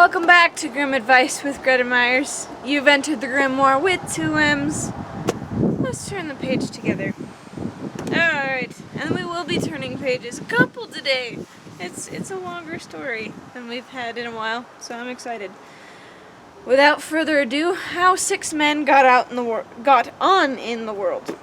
Welcome back to Grim Advice with Gretta Myers. You've entered the grimoire with 2 M's. Let's turn the page together. Alright, and we will be turning pages a couple today. It's a longer story than we've had in a while, so I'm excited. Without further ado, how 6 men got on in the world.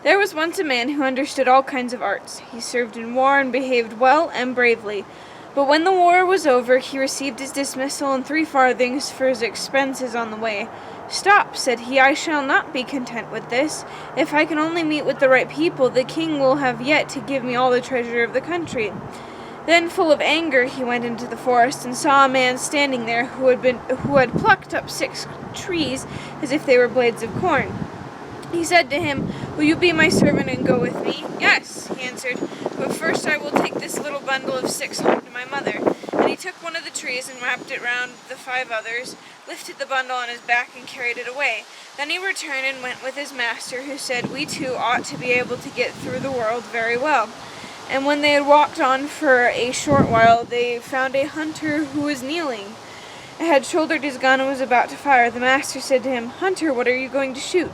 There was once a man who understood all kinds of arts. He served in war and behaved well and bravely. But when the war was over, he received his dismissal and 3 farthings for his expenses on the way. "Stop," said he, "I shall not be content with this. If I can only meet with the right people, the king will have yet to give me all the treasure of the country." Then, full of anger, he went into the forest and saw a man standing there who had plucked up 6 trees as if they were blades of corn. He said to him, "Will you be my servant and go with me?" "Yes," he answered, "but first I will take this little bundle of 6 home to my mother." And he took one of the trees and wrapped it round the 5 others, lifted the bundle on his back and carried it away. Then he returned and went with his master, who said, "We too ought to be able to get through the world very well." And when they had walked on for a short while, they found a hunter who was kneeling, had shouldered his gun and was about to fire. The master said to him, "Hunter, what are you going to shoot?"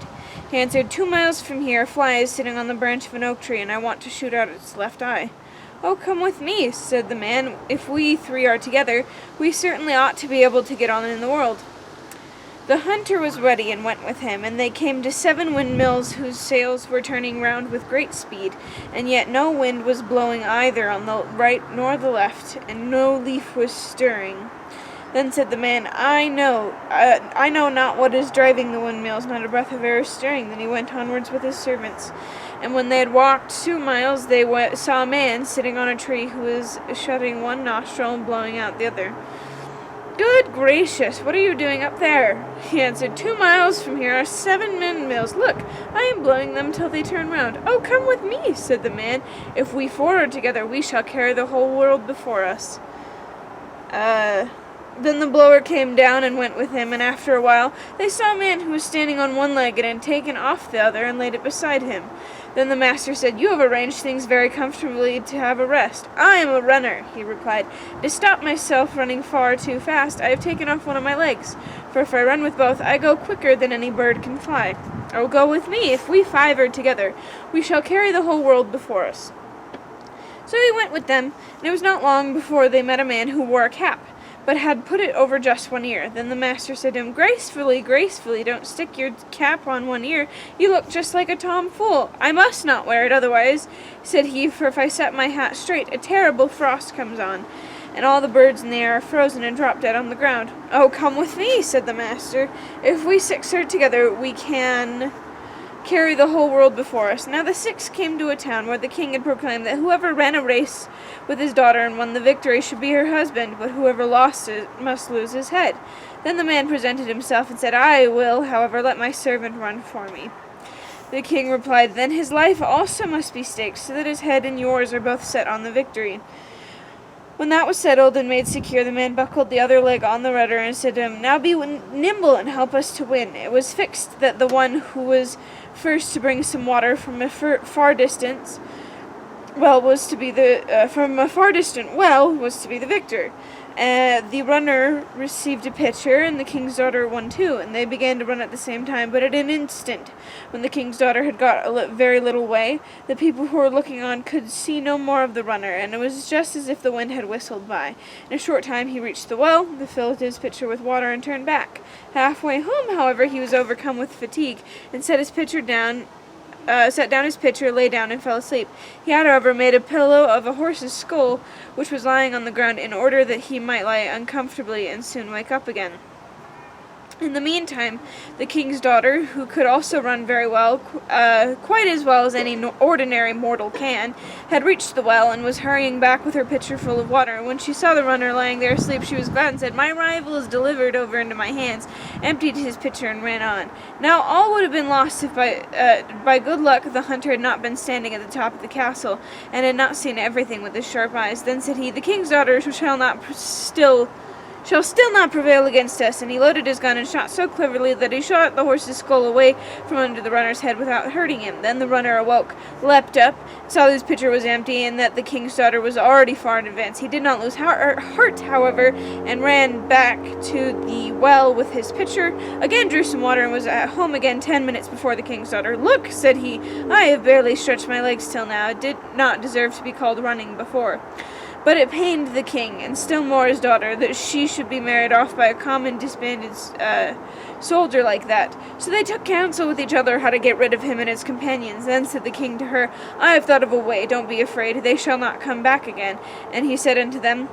He answered, 2 miles from here, a fly is sitting on the branch of an oak tree, and I want to shoot out its left eye." "Oh, come with me," said the man. "If we 3 are together, we certainly ought to be able to get on in the world." The hunter was ready and went with him, and they came to 7 windmills whose sails were turning round with great speed, and yet no wind was blowing either on the right nor the left, and no leaf was stirring. Then said the man, I know not what is driving the windmills, not a breath of air is stirring." Then he went onwards with his servants. And when they had walked 2 miles, they saw a man sitting on a tree who was shutting one nostril and blowing out the other. "Good gracious, what are you doing up there?" He answered, 2 miles from here are 7 windmills. Look, I am blowing them till they turn round." "Oh, come with me," said the man. "If we 4 are together, we shall carry the whole world before us." Then the blower came down and went with him, and after a while they saw a man who was standing on one leg and had taken off the other and laid it beside him. Then the master said, "You have arranged things very comfortably to have a rest." "I am a runner," he replied. "To stop myself running far too fast, I have taken off one of my legs, for if I run with both, I go quicker than any bird can fly." "Oh, go with me. If we 5 are together, we shall carry the whole world before us." So he went with them, and it was not long before they met a man who wore a cap, but had put it over just one ear. Then the master said to him, Gracefully, don't stick your cap on one ear. You look just like a tomfool." "I must not wear it otherwise," said he, "for if I set my hat straight, a terrible frost comes on, and all the birds in the air are frozen and drop dead on the ground." "Oh, come with me," said the master. "If we 6 are together, we can carry the whole world before us." Now the 6 came to a town where the king had proclaimed that whoever ran a race with his daughter and won the victory should be her husband, but whoever lost it must lose his head. Then the man presented himself and said, "I will, however, let my servant run for me." The king replied, "Then his life also must be staked, so that his head and yours are both set on the victory." When that was settled and made secure, the man buckled the other leg on the rudder and said to him, "Now be nimble and help us to win." It was fixed that the one who was first to bring some water from a far distant well was to be the victor. The runner received a pitcher, and the king's daughter one too, and they began to run at the same time. But at an instant, when the king's daughter had got very little way, the people who were looking on could see no more of the runner, and it was just as if the wind had whistled by. In a short time he reached the well, filled his pitcher with water, and turned back. Halfway home, however, he was overcome with fatigue, and set down his pitcher, lay down, and fell asleep. He had, however, made a pillow of a horse's skull, which was lying on the ground, in order that he might lie uncomfortably and soon wake up again. In the meantime, the king's daughter, who could also run very well, quite as well as any ordinary mortal can, had reached the well and was hurrying back with her pitcher full of water. And when she saw the runner lying there asleep, she was glad and said, "My rival is delivered over into my hands," emptied his pitcher and ran on. Now all would have been lost if by good luck the hunter had not been standing at the top of the castle, and had not seen everything with his sharp eyes. Then said he, "The king's daughter shall not shall still not prevail against us. And he loaded his gun and shot so cleverly that he shot the horse's skull away from under the runner's head without hurting him. Then the runner awoke, leapt up, saw that his pitcher was empty, and that the king's daughter was already far in advance. He did not lose heart, however, and ran back to the well with his pitcher, again drew some water, and was at home again 10 minutes before the king's daughter. "Look," said he, "I have barely stretched my legs till now. It did not deserve to be called running before." But it pained the king, and still more his daughter, that she should be married off by a common disbanded soldier like that. So they took counsel with each other how to get rid of him and his companions. Then said the king to her, "I have thought of a way, don't be afraid, they shall not come back again." And he said unto them,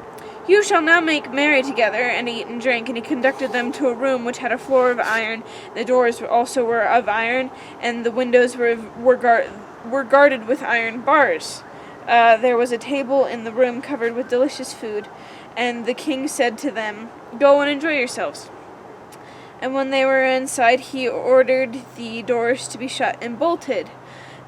"You shall now make merry together, and eat and drink." And he conducted them to a room which had a floor of iron, the doors also were of iron, and the windows were guarded with iron bars. There was a table in the room covered with delicious food, and the king said to them, "Go and enjoy yourselves." And when they were inside, he ordered the doors to be shut and bolted.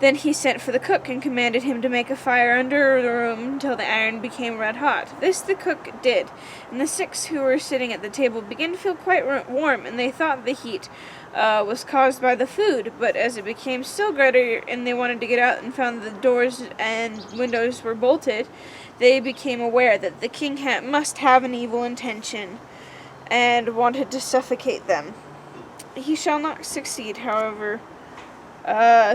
Then he sent for the cook and commanded him to make a fire under the room until the iron became red hot. This the cook did, and the 6 who were sitting at the table began to feel quite warm, and they thought the heat was caused by the food. But as it became still greater, and they wanted to get out and found the doors and windows were bolted, they became aware that the king must have an evil intention, and wanted to suffocate them. "He shall not succeed, however,"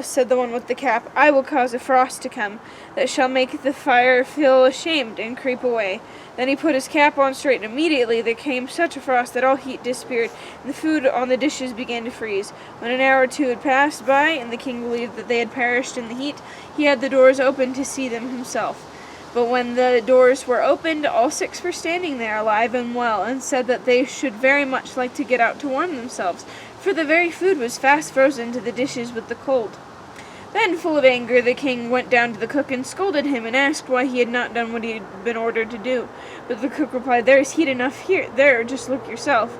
said the one with the cap. "I will cause a frost to come, that shall make the fire feel ashamed and creep away." Then he put his cap on straight, and immediately there came such a frost that all heat disappeared, and the food on the dishes began to freeze. When an hour or 2 had passed by, and the king believed that they had perished in the heat, he had the doors opened to see them himself. But when the doors were opened, all 6 were standing there, alive and well, and said that they should very much like to get out to warm themselves, for the very food was fast frozen to the dishes with the cold. Then, full of anger, the king went down to the cook and scolded him, and asked why he had not done what he had been ordered to do. But the cook replied, "There is heat enough there, just look yourself."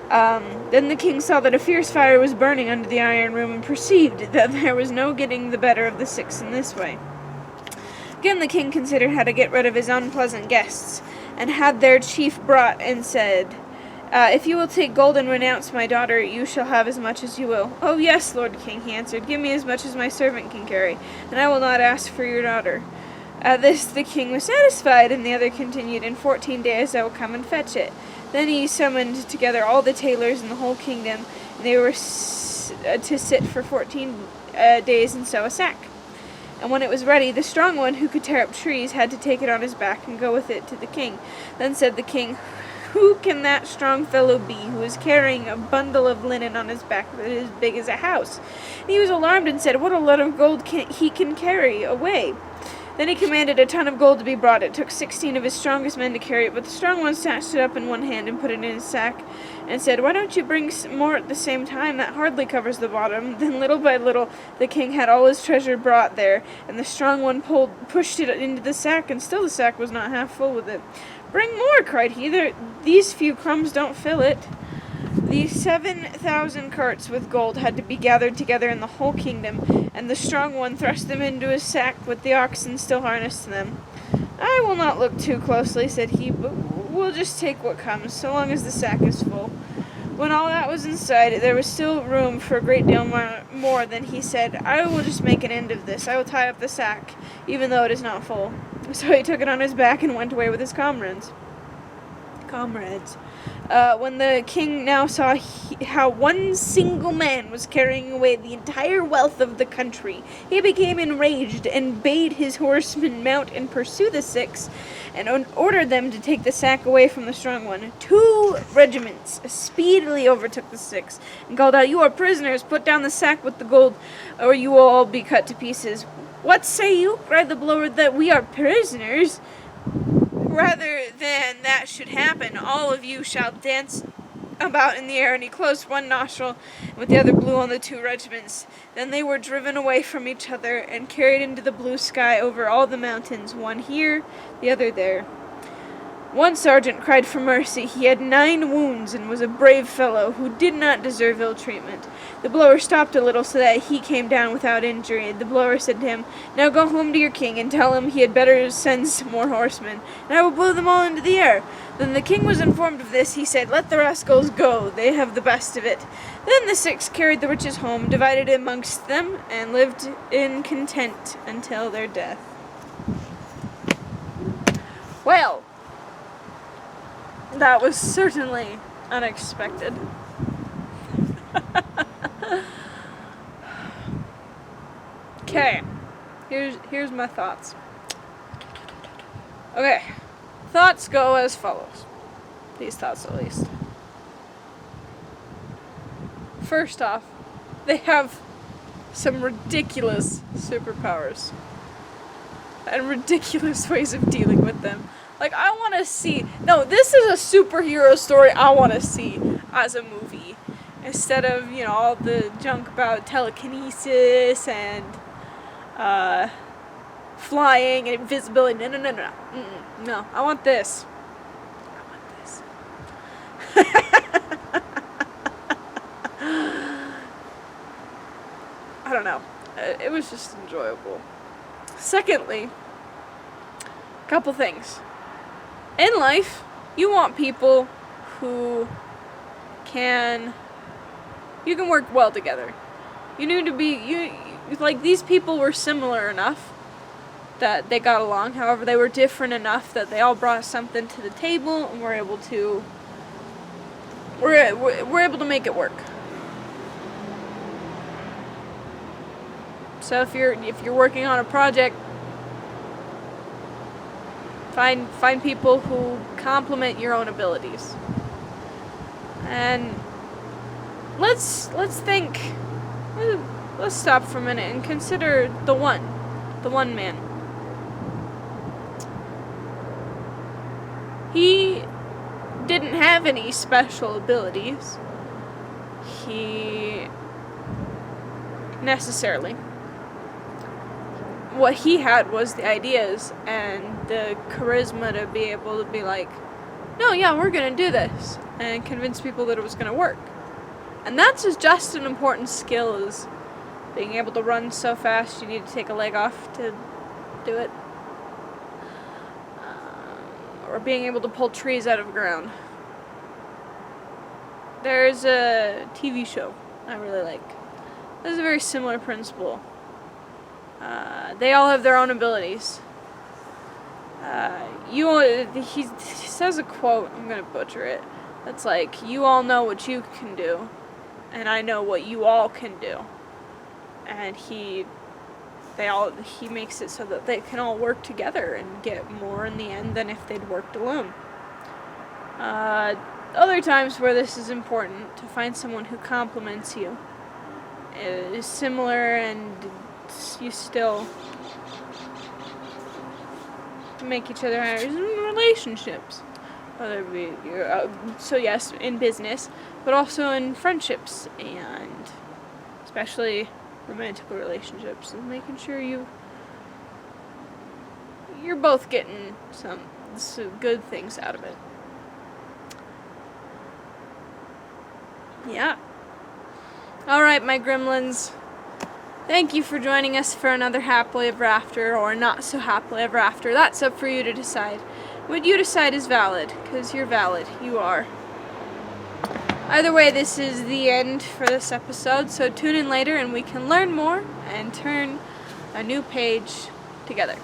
Then the king saw that a fierce fire was burning under the iron room, and perceived that there was no getting the better of the 6 in this way. Again the king considered how to get rid of his unpleasant guests, and had their chief brought, and said, "If you will take gold and renounce my daughter, you shall have as much as you will." "Oh yes, Lord King," he answered, "give me as much as my servant can carry, and I will not ask for your daughter." At this the king was satisfied, and the other continued, "In 14 days I will come and fetch it." Then he summoned together all the tailors in the whole kingdom, and they were to sit for 14 days and sew a sack. And when it was ready, the strong one who could tear up trees had to take it on his back and go with it to the king. Then said the king, "Who can that strong fellow be who is carrying a bundle of linen on his back that is as big as a house?" And he was alarmed and said, "What a lot of gold he can carry away." Then he commanded a ton of gold to be brought. It took 16 of his strongest men to carry it, but the strong one snatched it up in one hand and put it in his sack, and said, "Why don't you bring more at the same time? That hardly covers the bottom." Then little by little the king had all his treasure brought there, and the strong one pushed it into the sack, and still the sack was not half full with it. "Bring more," cried he. "These few crumbs don't fill it." The 7,000 carts with gold had to be gathered together in the whole kingdom, and the strong one thrust them into his sack with the oxen still harnessed to them. "I will not look too closely," said he, "but we'll just take what comes, so long as the sack is full." When all that was inside, there was still room for a great deal more. Then he said, "I will just make an end of this. I will tie up the sack, even though it is not full." So he took it on his back and went away with his comrades. When the king now saw how one single man was carrying away the entire wealth of the country, he became enraged and bade his horsemen mount and pursue the 6, and ordered them to take the sack away from the strong one. 2 regiments speedily overtook the 6, and called out, "You are prisoners, put down the sack with the gold, or you will all be cut to pieces." "What say you?" cried the blower, "that we are prisoners? Rather than that should happen, all of you shall dance about in the air." And he closed one nostril, and with the other blew on the 2 regiments. Then they were driven away from each other, and carried into the blue sky over all the mountains, one here, the other there. One sergeant cried for mercy. He had 9 wounds, and was a brave fellow, who did not deserve ill treatment. The blower stopped a little, so that he came down without injury. The blower said to him, "Now go home to your king, and tell him he had better send some more horsemen, and I will blow them all into the air." Then the king was informed of this. He said, "Let the rascals go. They have the best of it." Then the 6 carried the witches home, divided it amongst them, and lived in content until their death. Well, that was certainly unexpected. Okay, here's my thoughts. Okay, thoughts go as follows. These thoughts, at least. First off, they have some ridiculous superpowers and ridiculous ways of dealing with them. Like, I want to see... No, this is a superhero story I want to see as a movie. Instead of, all the junk about telekinesis and flying and invisibility. No. No, I want this. I don't know. It was just enjoyable. Secondly, a couple things. In life, you want people who you can work well together. You need to be, like, these people were similar enough that they got along. However, they were different enough that they all brought something to the table and were able to make it work. So if you're working on a project, find people who complement your own abilities. And let's stop for a minute and consider the one man. He didn't have any special abilities. Necessarily. What he had was the ideas and the charisma to be able to be like, no, yeah, we're gonna do this, and convince people that it was gonna work. And that's just an important skill, is being able to run so fast you need to take a leg off to do it. Or being able to pull trees out of the ground. There's a TV show I really like. There's a very similar principle. They all have their own abilities. He says a quote, I'm going to butcher it, that's like, you all know what you can do, and I know what you all can do. And he makes it so that they can all work together and get more in the end than if they'd worked alone. Other times where this is important, to find someone who complements you, is similar, and you still make each other in relationships. Whether it be so yes, in business, but also in friendships, and especially romantic relationships, and making sure you're both getting some good things out of it. Yeah. Alright, my gremlins. Thank you for joining us for another happily ever after, or not so happily ever after. That's up for you to decide. What you decide is valid, because you're valid. You are. Either way, this is the end for this episode, so tune in later and we can learn more and turn a new page together.